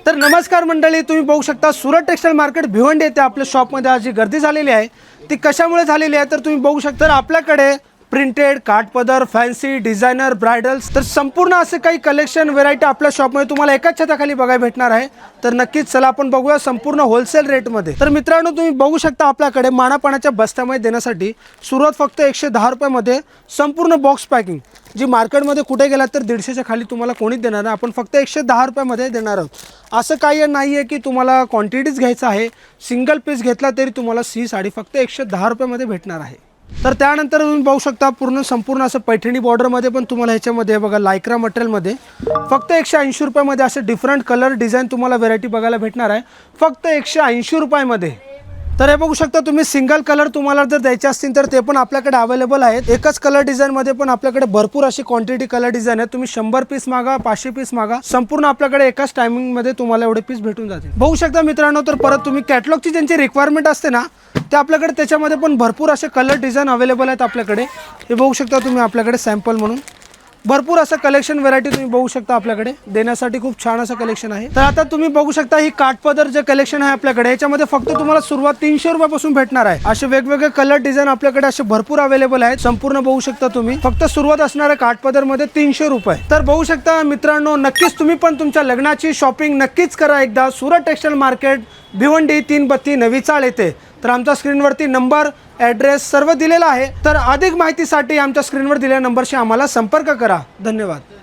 तर नमस्कार मंडळी, तुम्ही बघू शकता सुरत टेक्सटाईल मार्केट भिवंडी येथे आपल्या शॉपमध्ये आज जी गर्दी झालेली आहे ती कशामुळे झालेली आहे तर तुम्ही बघू शकता आपल्याकडे प्रिंटेड काठपदर फॅन्सी डिझायनर ब्रायडल्स तर संपूर्ण असे काही कलेक्शन व्हेरायटी आपल्या शॉपमध्ये तुम्हाला एकाच छताखाली बघायला भेटणार आहे। तर नक्कीच चला आपण बघूया संपूर्ण होलसेल रेटमध्ये। तर मित्रांनो तुम्ही बघू शकता आपल्याकडे मानापाण्याच्या बस्त्यामध्ये देण्यासाठी सुरुवात फक्त 110 रुपयामध्ये संपूर्ण बॉक्स पॅकिंग जी मार्केटमध्ये कुठे गेला तर 150च्या खाली तुम्हाला कोणीच देणार नाही, आपण फक्त 110 रुपयामध्ये देणार आहोत। असं काही नाही आहे की तुम्हाला क्वांटिटीज घ्यायचं आहे, सिंगल पीस घेतला तरी तुम्हाला सी साडी फक्त 110 रुपयामध्ये भेटणार आहे। तर त्यानंतर तुम्ही बघू शकता संपूर्ण असं पैठणी बॉर्डरमध्ये पण तुम्हाला ह्याच्यामध्ये बघा लायक्रा मटेरियलमध्ये फक्त 180 रुपयामध्ये असे डिफरंट कलर डिझाईन तुम्हाला व्हेरायटी बघायला भेटणार आहे फक्त 180 रुपयामध्ये। तर हे बघू शकता तुम्ही सिंगल कलर तुम्हाला जर द्यायचे असतील तर ते पण आपल्याकडे अवेलेबल आहेत। एकच कलर डिझाईनमध्ये पण आपल्याकडे भरपूर अशी क्वांटिटी कलर डिझाईन आहे। तुम्ही 100 पीस मागा 500 पीस मागा संपूर्ण आपल्याकडे एकाच टायमिंगमध्ये तुम्हाला एवढे पीस भेटून जातील। बघू शकता मित्रांनो, तर परत तुम्ही कॅटलॉगची ज्यांची रिक्वायरमेंट असते ना ते आपल्याकडे त्याच्यामध्ये पण भरपूर असे कलर डिझाईन अवेलेबल आहेत आपल्याकडे। हे बघू शकता तुम्ही आपल्याकडे सॅम्पल म्हणून भरपूर असं कलेक्शन व्हेरायटी तुम्ही बघू शकता आपल्याकडे देण्यासाठी खूप छान असं कलेक्शन आहे। तर आता तुम्ही बघू शकता ही काठपदर जे कलेक्शन आहे आपल्याकडे याच्यामध्ये फक्त तुम्हाला सुरुवात 300 रुपयापासून भेटणार आहे। असे वेगवेगळे कलर डिझाईन आपल्याकडे असे भरपूर अवेलेबल आहेत। संपूर्ण बघू शकता तुम्ही फक्त सुरुवात असणार आहे काठपदर मध्ये 300 रुपये। तर बघू शकता मित्रांनो, नक्कीच तुम्ही पण तुमच्या लग्नाची शॉपिंग नक्कीच करा एकदा सुरत टेक्सटाईल मार्केट भिवंडी 332 नवी चाळ येथे। तर आमच्या स्क्रीनवरती नंबर ॲड्रेस सर्व दिलेला आहे। तर अधिक माहितीसाठी आमच्या स्क्रीनवर दिलेल्या नंबरशी आम्हाला संपर्क करा। धन्यवाद।